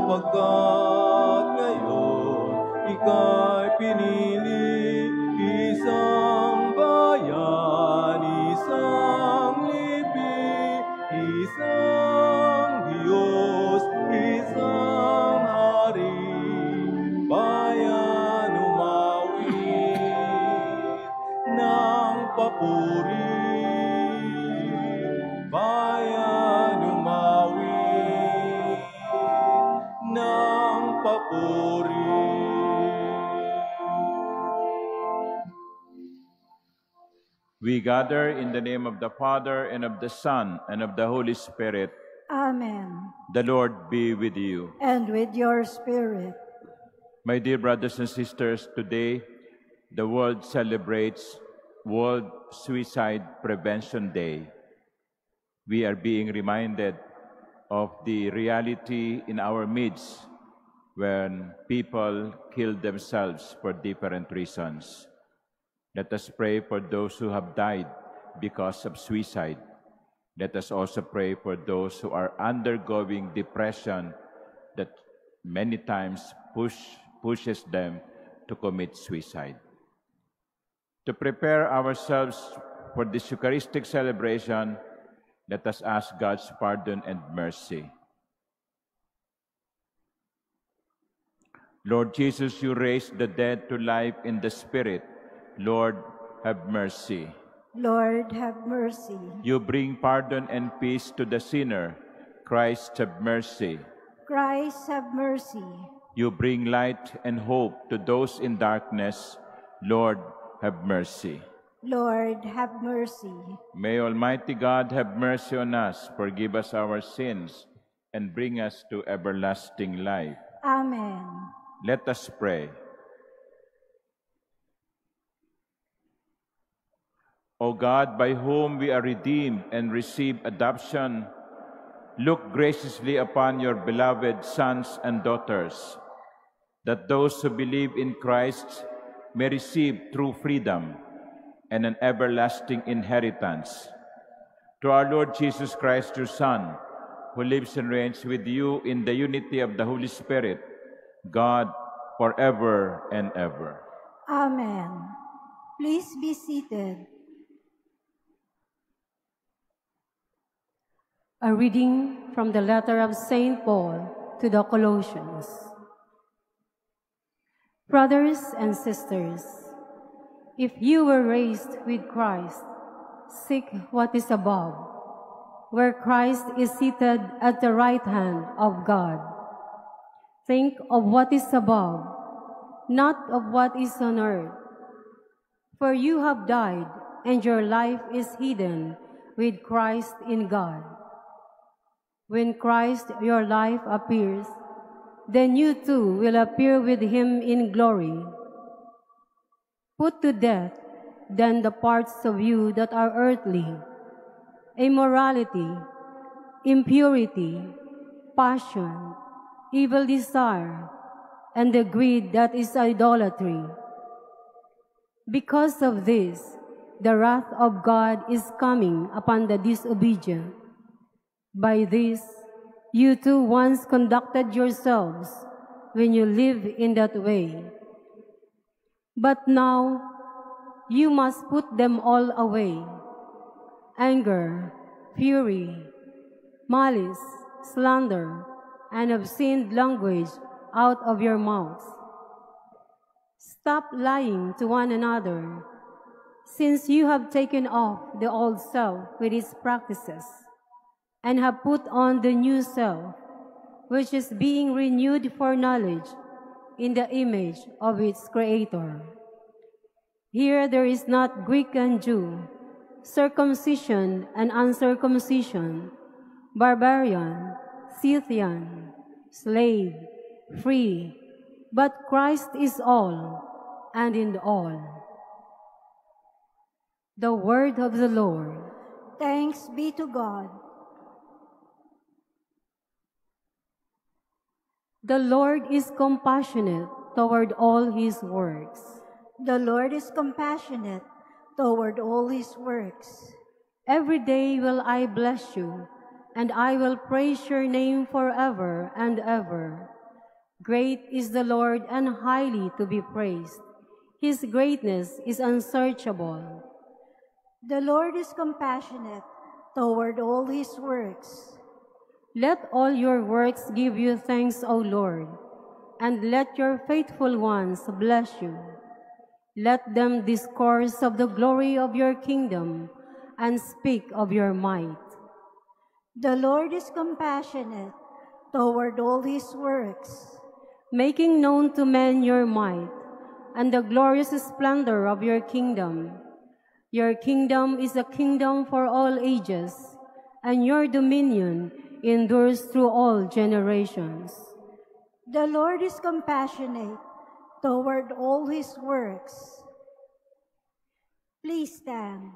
sapagkat ngayon ika'y pinili, isang bayan, isang lipi, isang Diyos, isang hari, bayan umawit ng papuri, bayan umawit ng papuri. We gather in the name of the Father, and of the Son, and of the Holy Spirit. Amen. The Lord be with you. And with your spirit. My dear brothers and sisters, today the world celebrates World Suicide Prevention Day. We are being reminded of the reality in our midst when people kill themselves for different reasons. Let us pray for those who have died because of suicide. Let us also pray for those who are undergoing depression that many times pushes them to commit suicide. To prepare ourselves for this Eucharistic celebration, let us ask God's pardon and mercy. Lord Jesus, you raised the dead to life in the Spirit. Lord, have mercy. Lord, have mercy. You bring pardon and peace to the sinner. Christ, have mercy. Christ, have mercy. You bring light and hope to those in darkness. Lord, have mercy. Lord, have mercy. May Almighty God have mercy on us, forgive us our sins, and bring us to everlasting life. Amen. Let us pray. O God, by whom we are redeemed and receive adoption, look graciously upon your beloved sons and daughters, that those who believe in Christ may receive true freedom and an everlasting inheritance. To our Lord Jesus Christ, your Son, who lives and reigns with you in the unity of the Holy Spirit, God, forever and ever. Amen. Please be seated. A reading from the letter of St. Paul to the Colossians. Brothers and sisters, if you were raised with Christ, seek what is above, where Christ is seated at the right hand of God. Think of what is above, not of what is on earth. For you have died, and your life is hidden with Christ in God. When Christ, your life, appears, then you too will appear with him in glory. Put to death, then, the parts of you that are earthly: immorality, impurity, passion, evil desire, and the greed that is idolatry. Because of this, the wrath of God is coming upon the disobedient. By this, you too once conducted yourselves when you lived in that way. But now, you must put them all away: anger, fury, malice, slander, and obscene language out of your mouths. Stop lying to one another, since you have taken off the old self with its practices, and have put on the new self, which is being renewed for knowledge in the image of its Creator. Here there is not Greek and Jew, circumcision and uncircumcision, barbarian, Scythian, slave, free, but Christ is all and in all. The word of the Lord. Thanks be to God. The Lord is compassionate toward all his works. The Lord is compassionate toward all his works. Every day will I bless you, and I will praise your name forever and ever. Great is the Lord and highly to be praised. His greatness is unsearchable. The Lord is compassionate toward all his works. Let all your works give you thanks, O Lord, and let your faithful ones bless you. Let them discourse of the glory of your kingdom and speak of your might. The Lord is compassionate toward all his works. Making known to men your might and the glorious splendor of your kingdom. Your kingdom is a kingdom for all ages, and your dominion endures through all generations. The Lord is compassionate toward all his works. Please stand.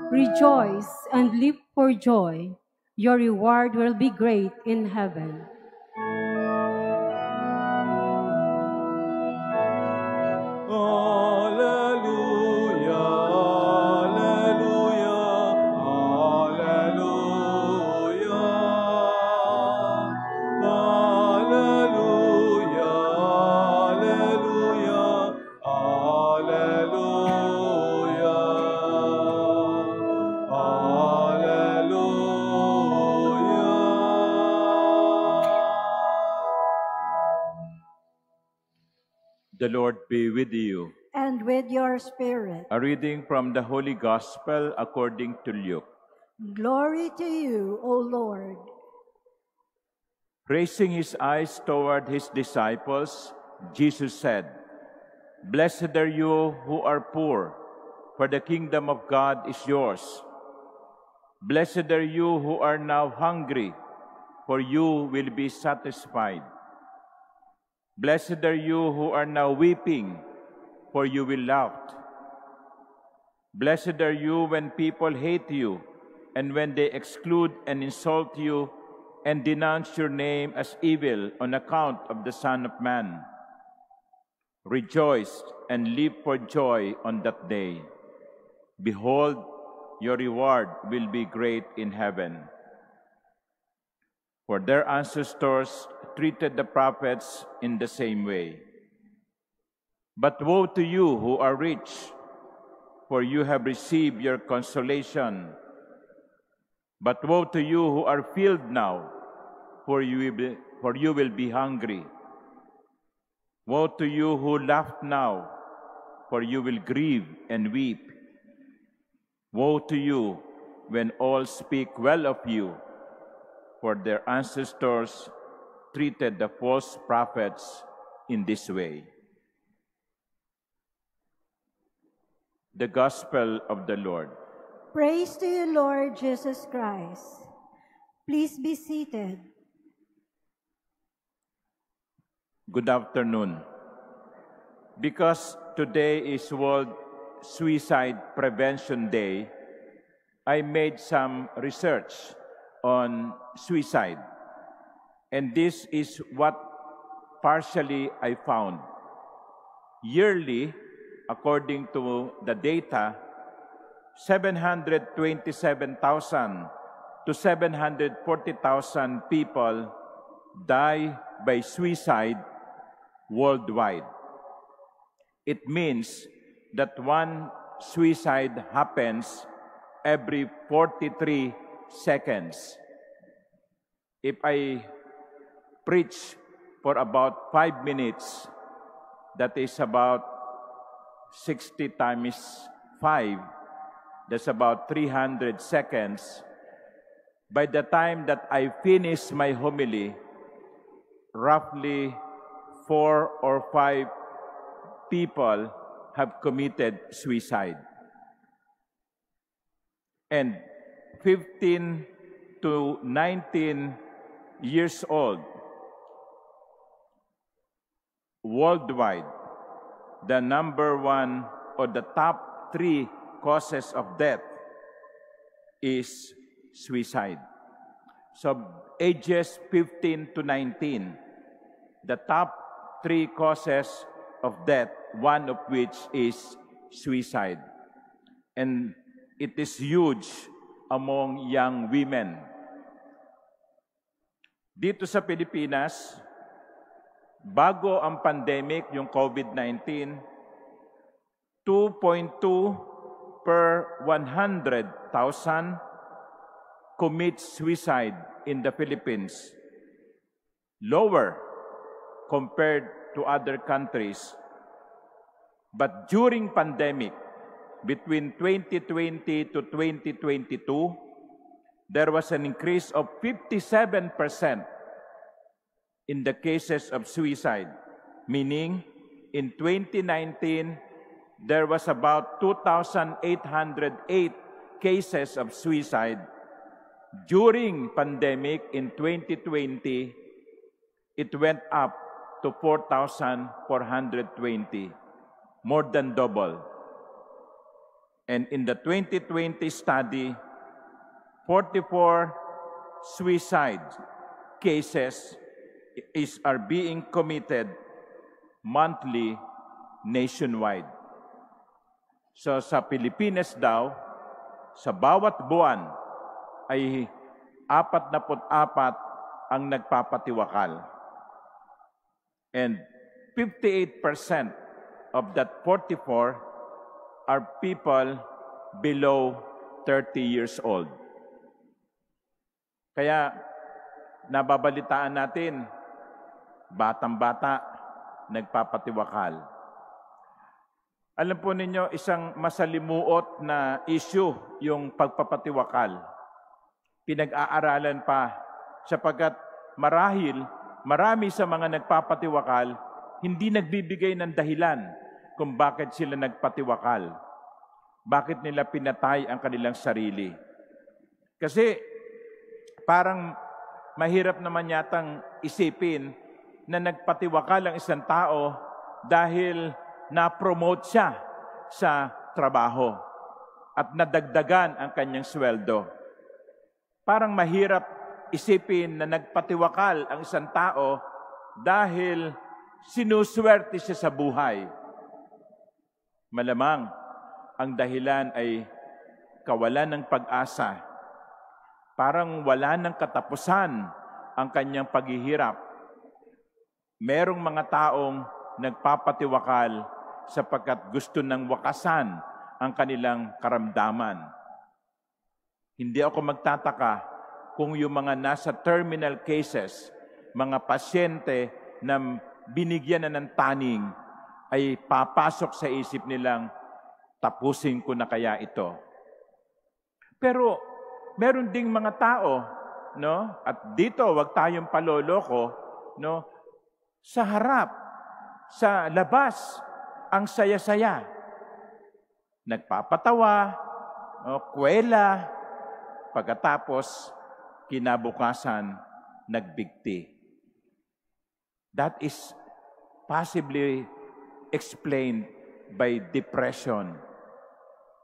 Rejoice and leap for joy. Your reward will be great in heaven. The Lord be with you. And with your spirit. A reading from the Holy Gospel according to Luke. Glory to you, O Lord. Raising his eyes toward his disciples, Jesus said, "Blessed are you who are poor, for the kingdom of God is yours. Blessed are you who are now hungry, for you will be satisfied. Blessed are you who are now weeping, for you will laugh. Blessed are you when people hate you, and when they exclude and insult you, and denounce your name as evil on account of the Son of Man. Rejoice and leap for joy on that day. Behold, your reward will be great in heaven. For their ancestors treated the prophets in the same way. But woe to you who are rich, for you have received your consolation. But woe to you who are filled now, for you will be hungry. Woe to you who laugh now, for you will grieve and weep. Woe to you when all speak well of you, for their ancestors treated the false prophets in this way." The Gospel of the Lord. Praise to you, Lord Jesus Christ. Please be seated. Good afternoon. Because today is World Suicide Prevention Day, I made some research on suicide. And this is what partially I found. Yearly, according to the data, 727,000 to 740,000 people die by suicide worldwide. It means that one suicide happens every 43 seconds. If I preach for about 5 minutes, that is about 60 times 5, that's about 300 seconds. By the time that I finish my homily, roughly 4 or 5 people have committed suicide. And 15 to 19 years old, worldwide, the number one or the top 3 causes of death is suicide. So ages 15 to 19, the top 3 causes of death, one of which is suicide. And it is huge among young women. Dito sa Pilipinas, bago ang pandemic, yung COVID-19, 2.2 per 100,000 commit suicide in the Philippines. Lower compared to other countries. But during pandemic, between 2020 to 2022, there was an increase of 57% in the cases of suicide, meaning in 2019, there was about 2,808 cases of suicide. During pandemic in 2020, it went up to 4,420, more than double. And in the 2020 study, 44 suicide cases are being committed monthly nationwide. So sa Pilipinas daw, sa bawat buwan ay 44 ang nagpapatiwakal. And 58% of that 44 are people below 30 years old. Kaya nababalitaan natin, batang-bata, nagpapatiwakal. Alam po ninyo, isang masalimuot na issue yung pagpapatiwakal. Pinag-aaralan pa sapagkat marami sa mga nagpapatiwakal hindi nagbibigay ng dahilan kung bakit sila nagpatiwakal. Bakit nila pinatay ang kanilang sarili. Kasi parang mahirap naman yatang isipin na nagpatiwakal ang isang tao dahil na-promote siya sa trabaho at nadagdagan ang kanyang sweldo. Parang mahirap isipin na nagpatiwakal ang isang tao dahil sinuswerte siya sa buhay. Malamang ang dahilan ay kawalan ng pag-asa. Parang wala ng katapusan ang kanyang paghihirap. Merong mga taong nagpapatiwakal sapagkat gusto ng wakasan ang kanilang karamdaman. Hindi ako magtataka kung yung mga nasa terminal cases, mga pasyente na binigyan na ng taning, ay papasok sa isip nilang, tapusin ko na kaya ito. Pero meron ding mga tao, no? At dito, wag tayong paloloko, no? Sa harap, sa labas, ang saya-saya. Nagpapatawa, kwela, pagkatapos, kinabukasan, nagbigti. That is possibly explained by depression.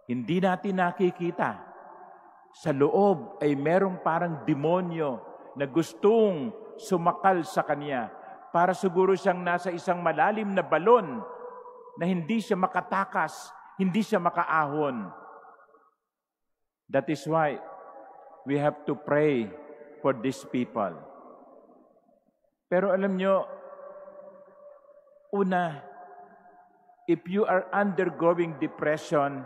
Hindi natin nakikita. Sa loob ay merong parang demonyo na gustong sumakal sa kanya para siguro siyang nasa isang malalim na balon na hindi siya makatakas, hindi siya makaahon. That is why we have to pray for these people. Pero alam nyo, una, if you are undergoing depression,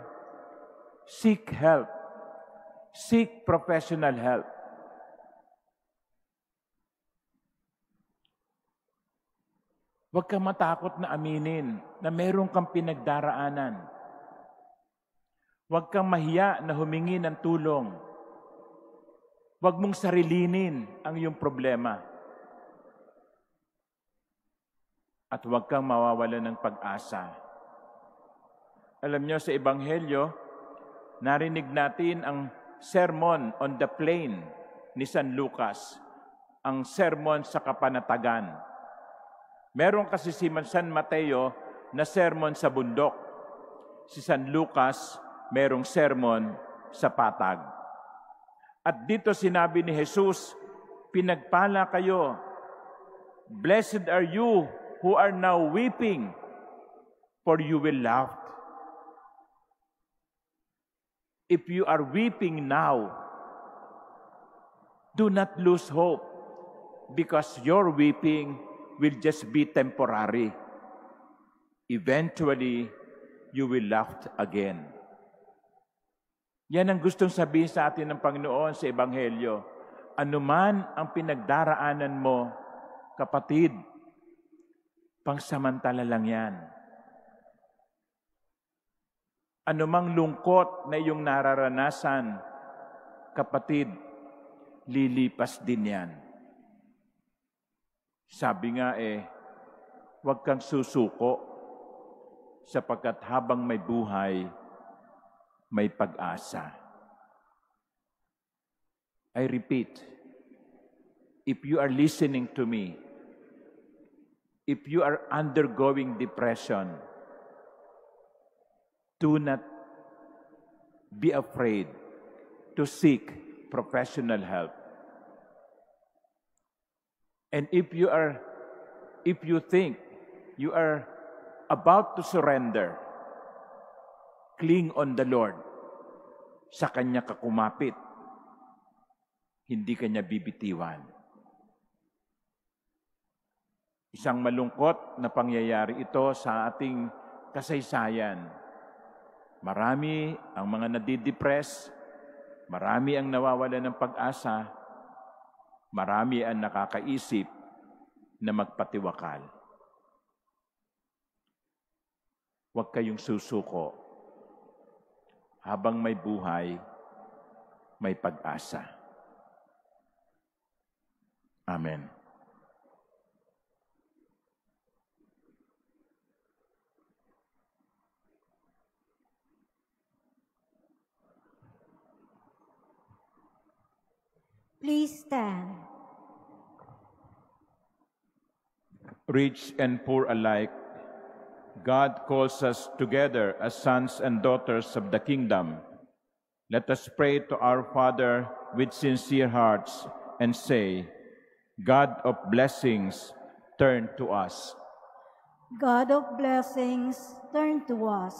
seek help. Seek professional help. Huwag kang matakot na aminin na meron kang pinagdaraanan. Huwag kang mahiya na humingi ng tulong. Huwag mong sarilinin ang iyong problema. At huwag kang mawawalan ng pag-asa. Alam niyo, sa Ebanghelyo, narinig natin ang sermon on the plain ni San Lucas, ang sermon sa kapanatagan. Meron kasi si San Mateo na sermon sa bundok. Si San Lucas, merong sermon sa patag. At dito sinabi ni Jesus, pinagpala kayo. Blessed are you who are now weeping, for you will laugh. If you are weeping now, do not lose hope, because your weeping will just be temporary. Eventually, you will laugh again. Yan ang gustong sabihin sa atin ng Panginoon sa Ebanghelyo. Anuman ang pinagdaraanan mo, kapatid, pangsamantala lang yan. Anumang lungkot na iyong nararanasan, kapatid, lilipas din yan. Sabi nga huwag kang susuko, sapagkat habang may buhay, may pag-asa. I repeat, if you are listening to me, if you are undergoing depression, do not be afraid to seek professional help. And if you think you are about to surrender, cling on the Lord. Sa Kanya ka kumapit. Hindi Kanya bibitiwan. Isang malungkot na pangyayari ito sa ating kasaysayan. Marami ang mga nadidepress, marami ang nawawalan ng pag-asa, marami ang nakakaisip na magpatiwakal. Huwag kayong susuko. Habang may buhay, may pag-asa. Amen. Please stand. Rich and poor alike, God calls us together as sons and daughters of the kingdom. Let us pray to our Father with sincere hearts and say, God of blessings, turn to us. God of blessings, turn to us.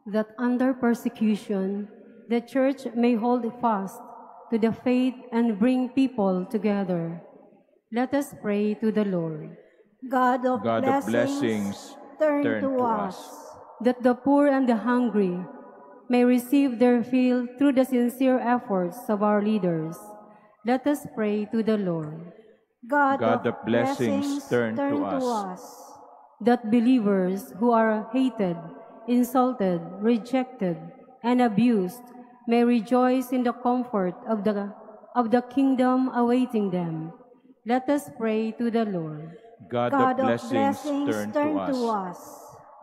That under persecution, the Church may hold fast to the faith and bring people together. Let us pray to the Lord. God of blessings, turn to us. That the poor and the hungry may receive their fill through the sincere efforts of our leaders. Let us pray to the Lord. God of blessings, turn to us. That believers who are hated, insulted, rejected, and abused may rejoice in the comfort of the kingdom awaiting them. Let us pray to the Lord. God of blessings, turn to us.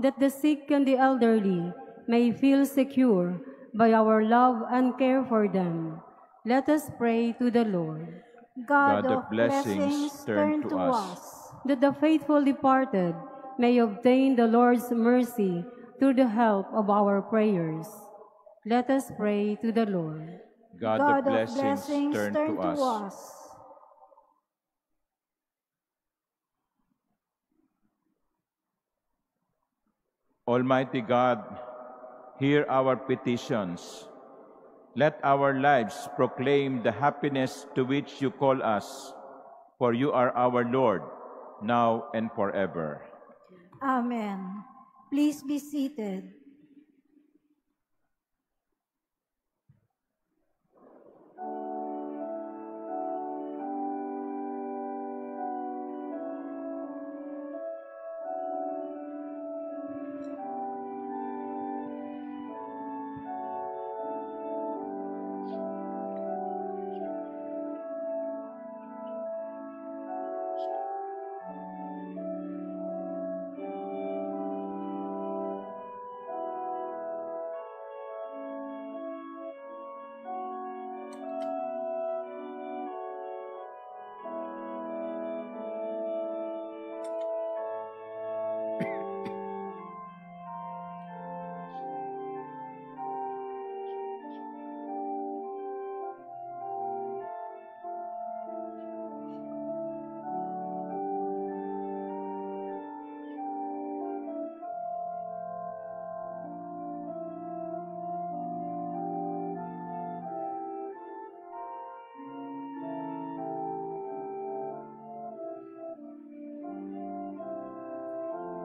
That the sick and the elderly may feel secure by our love and care for them. Let us pray to the Lord. God of blessings, turn to us. That the faithful departed may obtain the Lord's mercy through the help of our prayers. Let us pray to the Lord. God of blessings, turn to us. Almighty God, hear our petitions. Let our lives proclaim the happiness to which you call us, for you are our Lord, now and forever. Amen. Please be seated.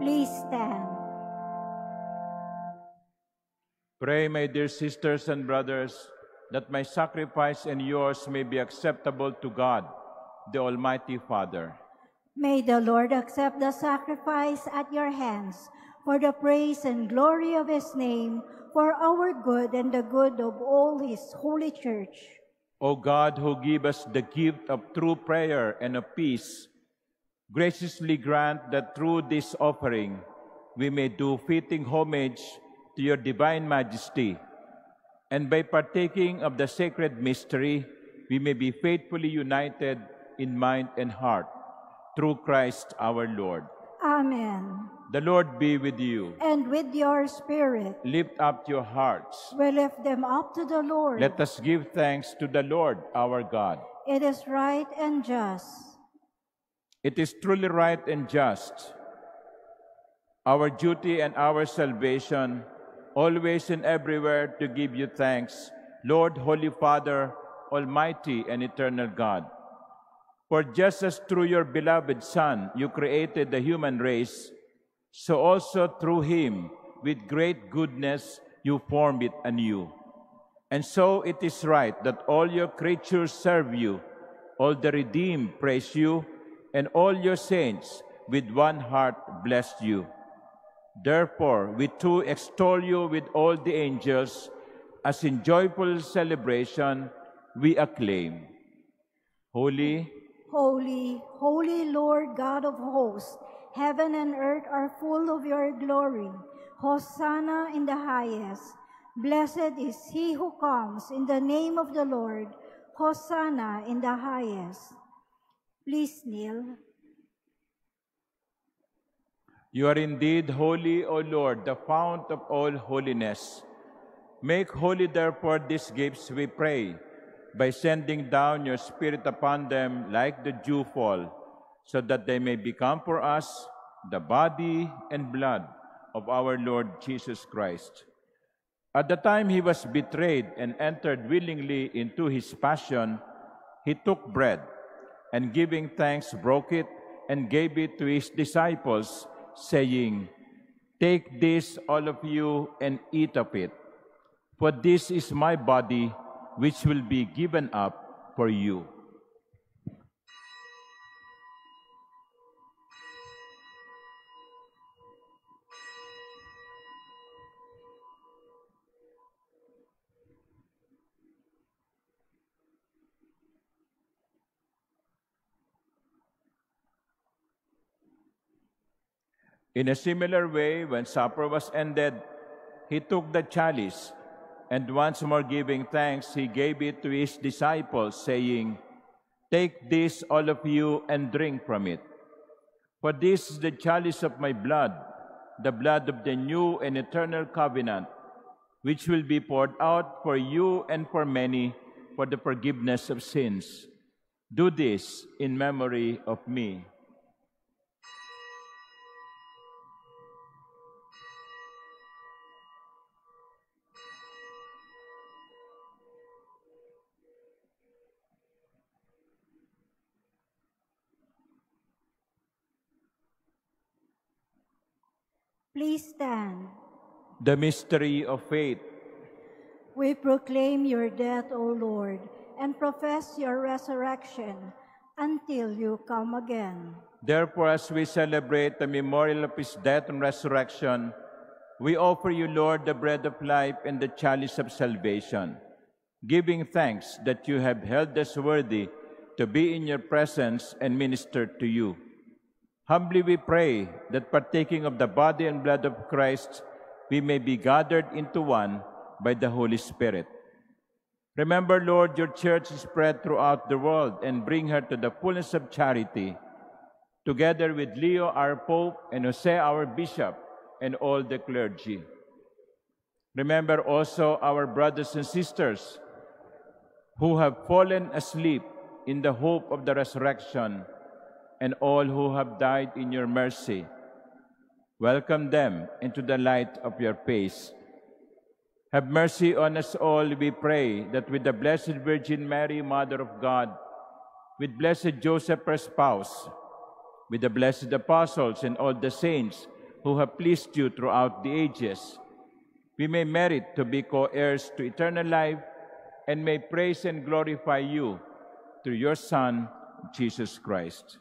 Please stand. Pray, my dear sisters and brothers, that my sacrifice and yours may be acceptable to God, the Almighty Father. May the Lord accept the sacrifice at your hands for the praise and glory of his name, for our good and the good of all his holy church. O God, who give us the gift of true prayer and of peace, graciously grant that through this offering we may do fitting homage to your divine majesty, and by partaking of the sacred mystery, we may be faithfully united in mind and heart, through Christ our Lord. Amen. The Lord be with you. And with your spirit, Lift up your hearts. we lift them up to the Lord. Let us give thanks to the Lord our God. It is right and just. It is truly right and just, our duty and our salvation, always and everywhere to give you thanks, Lord, Holy Father, Almighty and eternal God. For just as through your beloved Son you created the human race, so also through him, with great goodness, you form it anew. And so it is right that all your creatures serve you, all the redeemed praise you, and all your saints with one heart bless you. Therefore, we too extol you with all the angels, as in joyful celebration we acclaim. Holy, Holy, holy Lord God of hosts, heaven and earth are full of your glory. Hosanna in the highest. Blessed is he who comes in the name of the Lord. Hosanna in the highest. Please kneel. you are indeed holy, O Lord, the fount of all holiness. Make holy, therefore, these gifts, we pray, by sending down your Spirit upon them like the dewfall, so that they may become for us the body and blood of our Lord Jesus Christ. At the time he was betrayed and entered willingly into his passion, he took bread, and giving thanks, broke it, and gave it to his disciples, saying, "Take this, all of you, and eat of it, for this is my body, which will be given up for you." In a similar way, when supper was ended, he took the chalice, and once more giving thanks, he gave it to his disciples, saying, "Take this, all of you, and drink from it. For this is the chalice of my blood, the blood of the new and eternal covenant, which will be poured out for you and for many for the forgiveness of sins. Do this in memory of me." Please stand. The mystery of faith. We proclaim your death, O Lord, and profess your resurrection until you come again. Therefore, as we celebrate the memorial of his death and resurrection, we offer you, Lord, the bread of life and the chalice of salvation, giving thanks that you have held us worthy to be in your presence and minister to you. Humbly we pray that partaking of the body and blood of Christ, we may be gathered into one by the Holy Spirit. Remember, Lord, your church is spread throughout the world, and bring her to the fullness of charity, together with Leo, our Pope, and Jose, our Bishop, and all the clergy. Remember also our brothers and sisters who have fallen asleep in the hope of the resurrection, and all who have died in your mercy. Welcome them into the light of your face. Have mercy on us all, we pray, that with the Blessed Virgin Mary, Mother of God, with blessed Joseph, her spouse, with the blessed apostles and all the saints who have pleased you throughout the ages, we may merit to be co-heirs to eternal life and may praise and glorify you through your Son, Jesus Christ.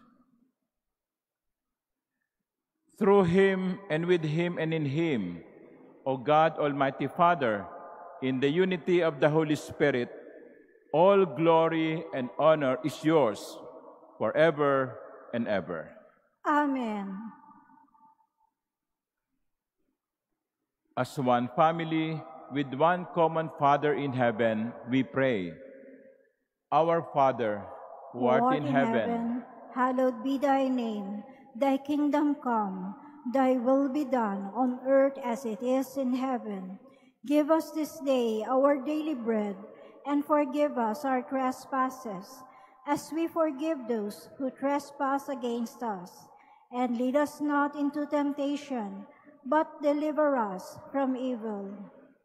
Through him and with him and in him, O God, Almighty Father, in the unity of the Holy Spirit, all glory and honor is yours forever and ever. Amen. As one family, with one common Father in heaven, we pray. Our Father, who art in heaven, hallowed be thy name. Thy kingdom come, thy will be done on earth as it is in heaven. Give us this day our daily bread, and forgive us our trespasses, as we forgive those who trespass against us. And lead us not into temptation, but deliver us from evil.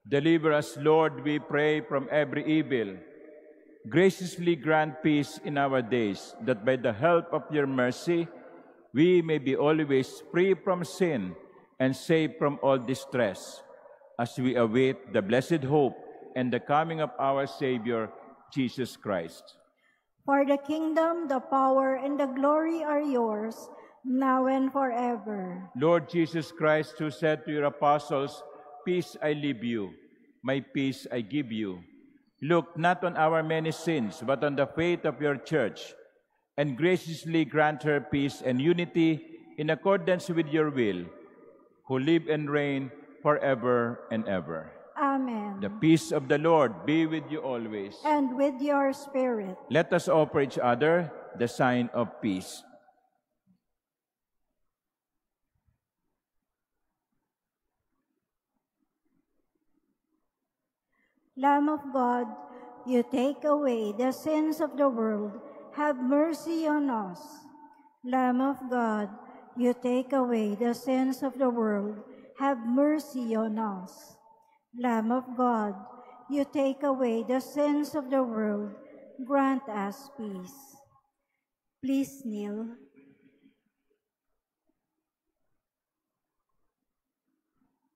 Deliver us, Lord, we pray, from every evil. Graciously grant peace in our days, that by the help of your mercy, we may be always free from sin and safe from all distress, as we await the blessed hope and the coming of our Savior, Jesus Christ. For the kingdom, the power, and the glory are yours, now and forever. Lord Jesus Christ, who said to your apostles, "Peace I leave you, my peace I give you," look not on our many sins, but on the faith of your church, and graciously grant her peace and unity in accordance with your will, who live and reign forever and ever. Amen. The peace of the Lord be with you always. And with your spirit. Let us offer each other the sign of peace. Lamb of God, you take away the sins of the world, have mercy on us. Lamb of God, you take away the sins of the world, have mercy on us. Lamb of God, you take away the sins of the world, grant us peace. Please kneel.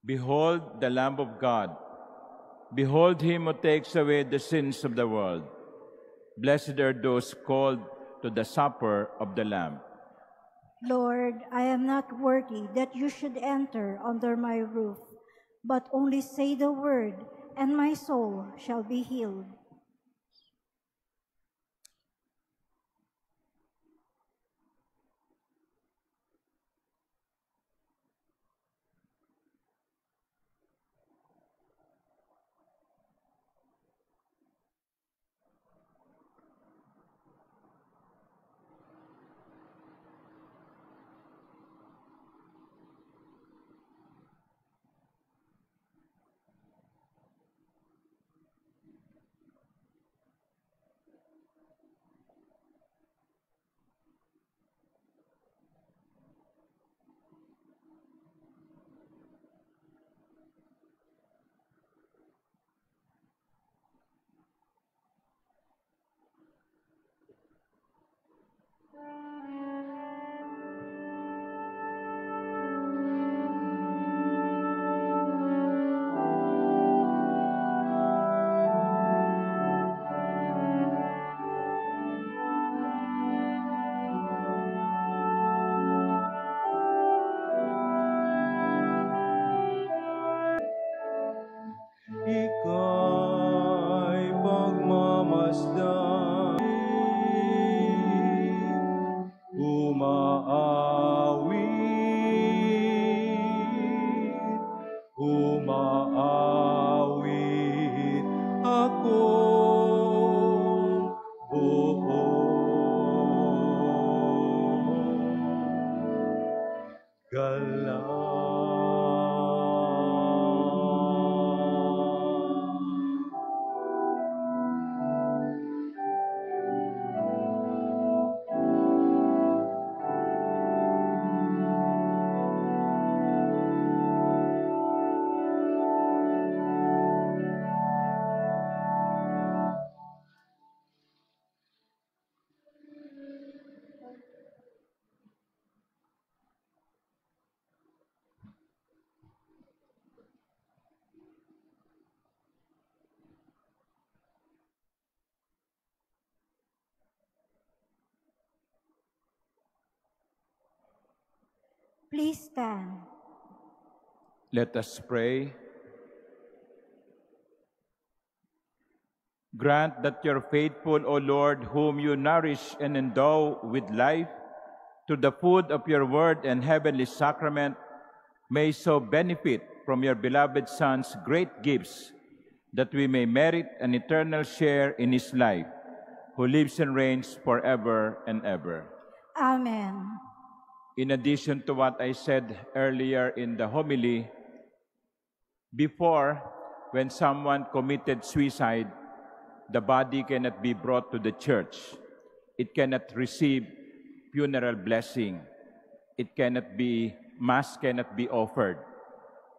Behold the Lamb of God. Behold him who takes away the sins of the world. Blessed are those called to the supper of the Lamb. Lord, I am not worthy that you should enter under my roof, but only say the word, and my soul shall be healed. Ika'y pagmamasdan, umaawit akong buong galang. Please stand. Let us pray. Grant that your faithful, O Lord, whom you nourish and endow with life, to the food of your word and heavenly sacrament, may so benefit from your beloved Son's great gifts, that we may merit an eternal share in his life, who lives and reigns forever and ever. Amen. In addition to what I said earlier in the homily, before, when someone committed suicide, the body cannot be brought to the church. It cannot receive funeral blessing. It cannot be, mass cannot be offered.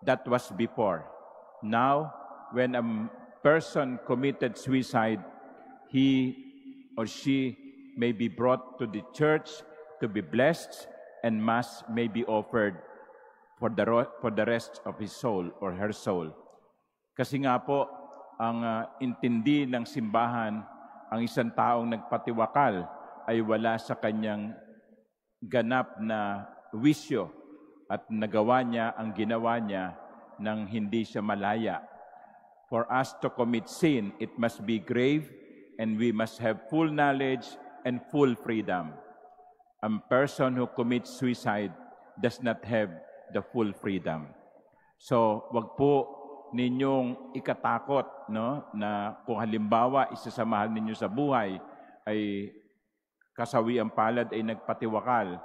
That was before. Now, when a person committed suicide, he or she may be brought to the church to be blessed, and mass may be offered for the rest of his soul or her soul. Kasi nga po, ang intindi ng simbahan, ang isang taong nagpatiwakal ay wala sa kanyang ganap na wisyo at nagawa niya ang ginawa niya nang hindi siya malaya. For us to commit sin, it must be grave, and we must have full knowledge and full freedom. A person who commits suicide does not have the full freedom. So, wag po ninyong ikatakot, no, na kung halimbawa isa sa mahal ninyo sa buhay ay kasawiang palad ay nagpatiwakal,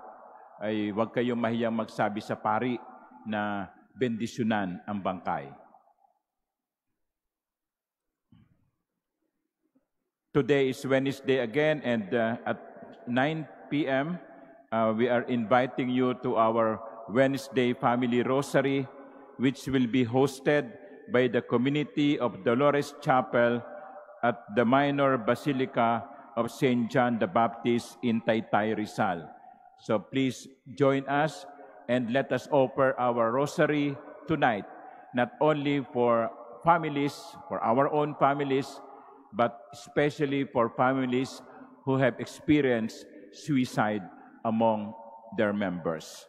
ay wag kayong mahiyang magsabi sa pari na bendisyonan ang bangkay. Today is Wednesday again, and at 9 p.m. We are inviting you to our Wednesday Family Rosary, which will be hosted by the community of Dolores Chapel at the Minor Basilica of St. John the Baptist in Taytay, Rizal. So please join us and let us offer our rosary tonight, not only for families, for our own families, but especially for families who have experienced suicide among their members.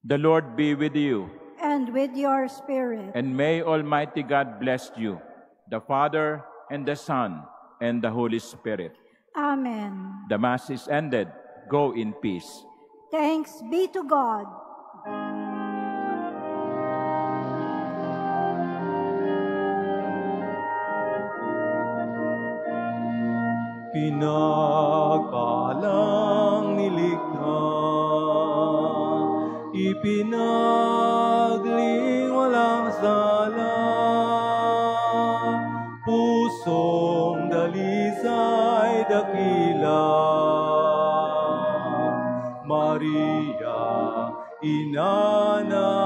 The Lord be with you. And with your spirit. And may Almighty God bless you, the Father, and the Son, and the Holy Spirit. Amen. The Mass is ended. Go in peace. Thanks be to God. Pinagpalang nilikha, ipinagling walang sala, pusong dalisay dakila. Maria, Ina ng